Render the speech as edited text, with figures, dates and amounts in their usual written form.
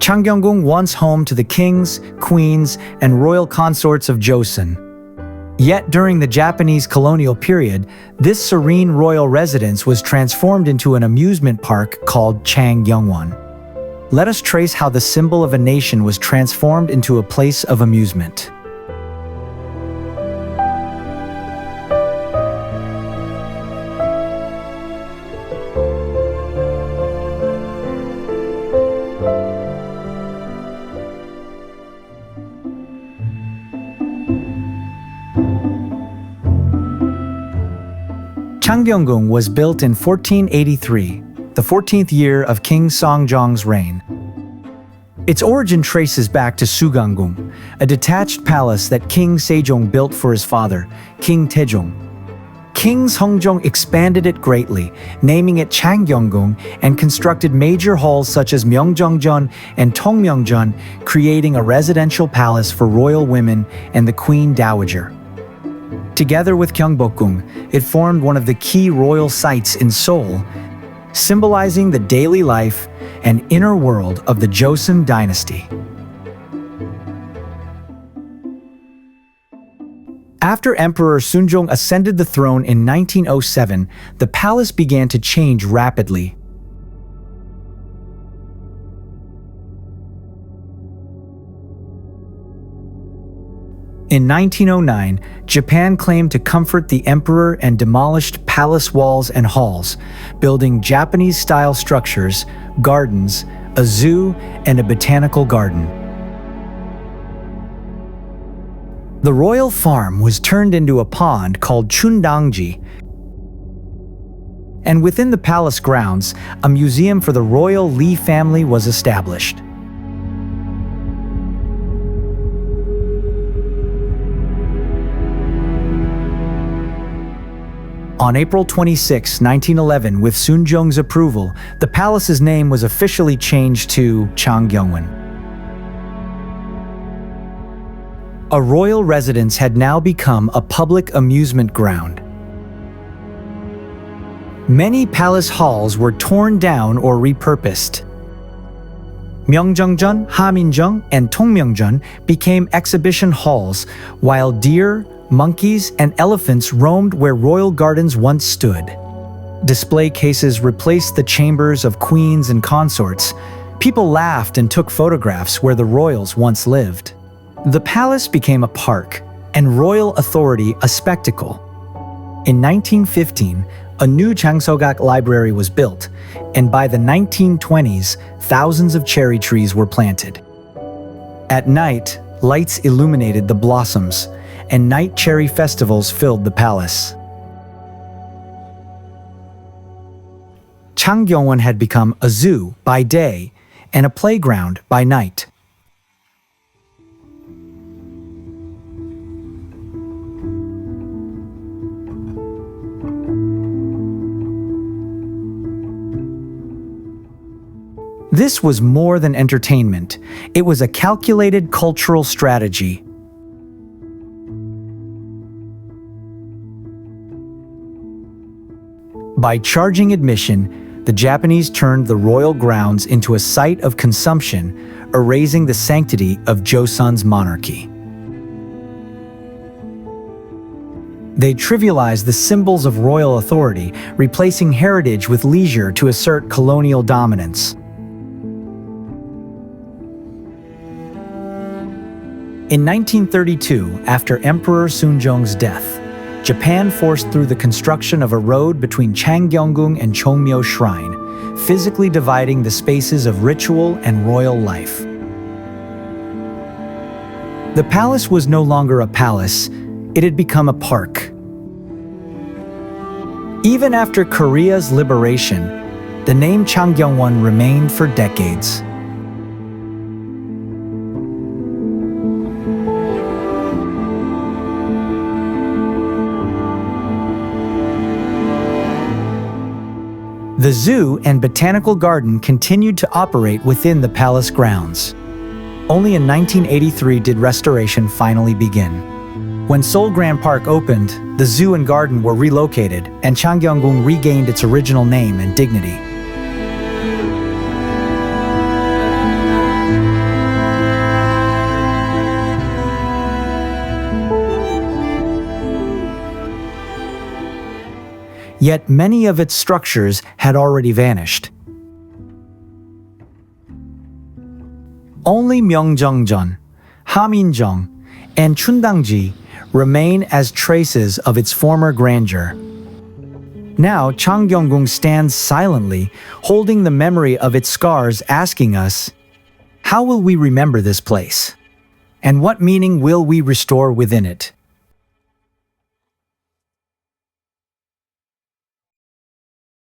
Changgyeonggung once home to the kings, queens, and royal consorts of Joseon. Yet during the Japanese colonial period, this serene royal residence was transformed into an amusement park called Changgyeongwon. Let us trace how the symbol of a nation was transformed into a place of amusement. Changgyeonggung was built in 1483, the 14th year of King Seongjong's reign. Its origin traces back to Sugangung, a detached palace that King Sejong built for his father, King Taejong. King Seongjong expanded it greatly, naming it Changgyeonggung, and constructed major halls such as Myeongjeongjeon and Tongmyeongjeon, creating a residential palace for royal women and the Queen Dowager. Together with Gyeongbokgung, it formed one of the key royal sites in Seoul, symbolizing the daily life and inner world of the Joseon dynasty. After Emperor Seongjong ascended the throne in 1907, the palace began to change rapidly. In 1909, Japan claimed to comfort the emperor and demolished palace walls and halls, building Japanese-style structures, gardens, a zoo, and a botanical garden. The royal farm was turned into a pond called Chundangji, and within the palace grounds, a museum for the royal Lee family was established. On April 26, 1911, with Seongjong's approval, the palace's name was officially changed to Changgyeongwon. A royal residence had now become a public amusement ground. Many palace halls were torn down or repurposed. Myeongjeongjeon, Haminjeong, and Tongmyeongjeon became exhibition halls, while deer, monkeys, and elephants roamed where royal gardens once stood. Display cases replaced the chambers of queens and consorts. People laughed and took photographs where the royals once lived. The palace became a park, and royal authority a spectacle. In 1915, a new Changsogak library was built, and by the 1920s, thousands of cherry trees were planted. At night, lights illuminated the blossoms, and night cherry festivals filled the palace. Changgyeongwon had become a zoo by day and a playground by night. This was more than entertainment. It was a calculated cultural strategy. By charging admission, the Japanese turned the royal grounds into a site of consumption, erasing the sanctity of Joseon's monarchy. They trivialized the symbols of royal authority, replacing heritage with leisure to assert colonial dominance. In 1932, after Emperor Seongjong's death, Japan forced through the construction of a road between Changgyeonggung and Chongmyo Shrine, physically dividing the spaces of ritual and royal life. The palace was no longer a palace, it had become a park. Even after Korea's liberation, the name Changgyeongwon remained for decades. The zoo and botanical garden continued to operate within the palace grounds. Only in 1983 did restoration finally begin. When Seoul Grand Park opened, the zoo and garden were relocated, and Changgyeonggung regained its original name and dignity. Yet many of its structures had already vanished. Only Myeongjeongjeon, Haminjeong, and Chundangji remain as traces of its former grandeur. Now Changgyeonggung stands silently, holding the memory of its scars, asking us, how will we remember this place? And what meaning will we restore within it?